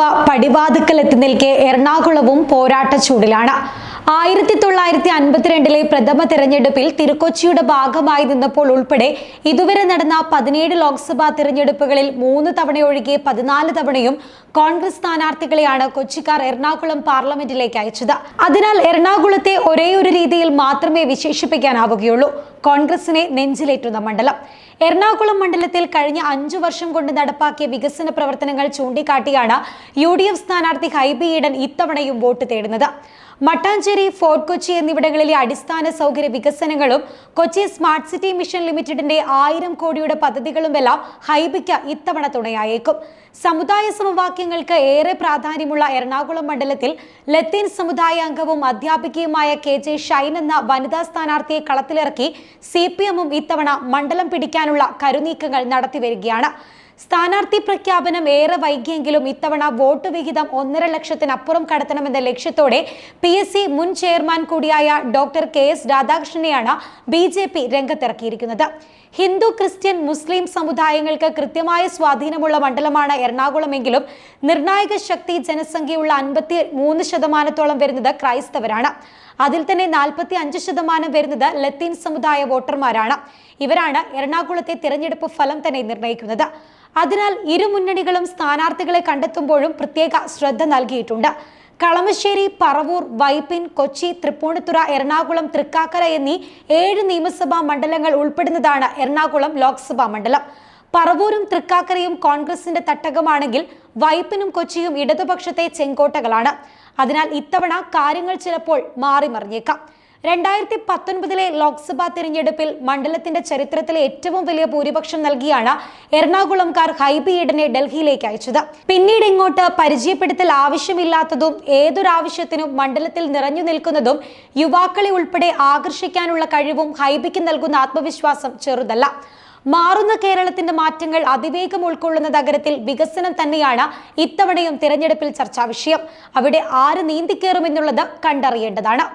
തെരഞ്ഞെടുപ്പ് പടിവാതിക്കൽ എത്തി നിൽക്കെ എറണാകുളവും പോരാട്ട ചൂടിലാണ്. 1952 പ്രഥമ തെരഞ്ഞെടുപ്പിൽ തിരുക്കൊച്ചിയുടെ ഭാഗമായി നിന്നപ്പോൾ ഉൾപ്പെടെ ഇതുവരെ നടന്ന 17 ലോക്സഭാ തെരഞ്ഞെടുപ്പുകളിൽ 3 തവണയൊഴികെ 14 തവണയും കോൺഗ്രസ് സ്ഥാനാർത്ഥികളെയാണ് കൊച്ചിക്കാർ എറണാകുളം പാർലമെന്റിലേക്ക് അയച്ചത്. അതിനാൽ എറണാകുളത്തെ ഒരേയൊരു രീതിയിൽ മാത്രമേ വിശേഷിപ്പിക്കാനാവുകയുള്ളൂ: കോൺഗ്രസിനെ നെഞ്ചിലേറ്റുന്ന മണ്ഡലം. എറണാകുളം മണ്ഡലത്തിൽ കഴിഞ്ഞ 5 വർഷം കൊണ്ട് നടപ്പാക്കിയ വികസന പ്രവർത്തനങ്ങൾ ചൂണ്ടിക്കാട്ടിയാണ് UDF സ്ഥാനാർത്ഥി ഹൈബി ഈഡൻ ഇത്തവണയും വോട്ട് തേടുന്നത്. മട്ടാഞ്ചേരി, ഫോർട്ട് കൊച്ചി എന്നിവിടങ്ങളിലെ അടിസ്ഥാന സൗകര്യ വികസനങ്ങളും കൊച്ചി സ്മാർട്ട് സിറ്റി മിഷൻ ലിമിറ്റഡിന്റെ 1000 കോടിയുടെ പദ്ധതികളുമെല്ലാം ഹൈബിക്ക് ഇത്തവണ തുണയായേക്കും. സമുദായ സമവാക്യങ്ങൾക്ക് ഏറെ പ്രാധാന്യമുള്ള എറണാകുളം മണ്ഡലത്തിൽ ലത്തീൻ സമുദായ അംഗവും അധ്യാപികയുമായ KJ ഷൈൻ എന്ന വനിതാ സ്ഥാനാർത്ഥിയെ കളത്തിലിറക്കി CPM ഇത്തവണ മണ്ഡലം പിടിക്കാനുള്ള കരുനീക്കങ്ങൾ നടത്തിവരികയാണ്. സ്ഥാനാർത്ഥി പ്രഖ്യാപനം ഏറെ വൈകിയെങ്കിലും ഇത്തവണ വോട്ട് വിഹിതം 1.5 ലക്ഷത്തിനപ്പുറം കടത്തണമെന്ന ലക്ഷ്യത്തോടെ PSC മുൻ ചെയർമാൻ കൂടിയായ ഡോക്ടർ KS രാധാകൃഷ്ണനെയാണ് BJP രംഗത്തിറക്കിയിരിക്കുന്നത്. ഹിന്ദു, ക്രിസ്ത്യൻ, മുസ്ലിം സമുദായങ്ങൾക്ക് കൃത്യമായ സ്വാധീനമുള്ള മണ്ഡലമാണ് എറണാകുളമെങ്കിലും നിർണായക ശക്തി ജനസംഖ്യയുള്ള 53% വരുന്നത് ക്രൈസ്തവരാണ്. അതിൽ തന്നെ 45% വരുന്നത് ലത്തീൻ സമുദായ വോട്ടർമാരാണ്. ഇവരാണ് എറണാകുളത്തെ തിരഞ്ഞെടുപ്പ് ഫലം തന്നെ നിർണ്ണയിക്കുന്നത്. അതിനാൽ ഇരു മുന്നണികളും സ്ഥാനാർത്ഥികളെ കണ്ടെത്തുമ്പോഴും പ്രത്യേക ശ്രദ്ധ നൽകിയിട്ടുണ്ട്. കളമശ്ശേരി, പറവൂർ, വൈപ്പിൻ, കൊച്ചി, തൃപ്പൂണിത്തുറ, എറണാകുളം, തൃക്കാക്കര എന്നീ 7 നിയമസഭാ മണ്ഡലങ്ങൾ ഉൾപ്പെടുന്നതാണ് എറണാകുളം ലോക്സഭാ മണ്ഡലം. പറവൂരും തൃക്കാക്കരയും കോൺഗ്രസിന്റെ തട്ടകമാണെങ്കിൽ വൈപ്പിനും കൊച്ചിയും ഇടതുപക്ഷത്തെ ചെങ്കോട്ടകളാണ്. അതിനാൽ ഇത്തവണ കാര്യങ്ങൾ ചിലപ്പോൾ മാറിമറിഞ്ഞേക്കാം. 2019 ലോക്സഭാ തിരഞ്ഞെടുപ്പിൽ മണ്ഡലത്തിന്റെ ചരിത്രത്തിലെ ഏറ്റവും വലിയ ഭൂരിപക്ഷം നൽകിയാണ് എറണാകുളംകാർ ഹൈബി ഈഡനെ ഡൽഹിയിലേക്ക് അയച്ചത്. പിന്നീട് ഇങ്ങോട്ട് പരിചയപ്പെടുത്തൽ ആവശ്യമില്ലാത്തതും ഏതൊരാവശ്യത്തിനും മണ്ഡലത്തിൽ നിറഞ്ഞു നിൽക്കുന്നതും യുവാക്കളെ ഉൾപ്പെടെ ആകർഷിക്കാനുള്ള കഴിവും ഹൈബിക്ക് നൽകുന്ന ആത്മവിശ്വാസം ചെറുതല്ല. മാറുന്ന കേരളത്തിന്റെ മാറ്റങ്ങൾ അതിവേഗം ഉൾക്കൊള്ളുന്ന നഗരത്തിൽ വികസനം തന്നെയാണ് ഇത്തവണയും തിരഞ്ഞെടുപ്പിൽ ചർച്ചാ വിഷയം. അവിടെ ആര് നീന്തിക്കേറുമെന്നുള്ളത് കണ്ടറിയേണ്ടതാണ്.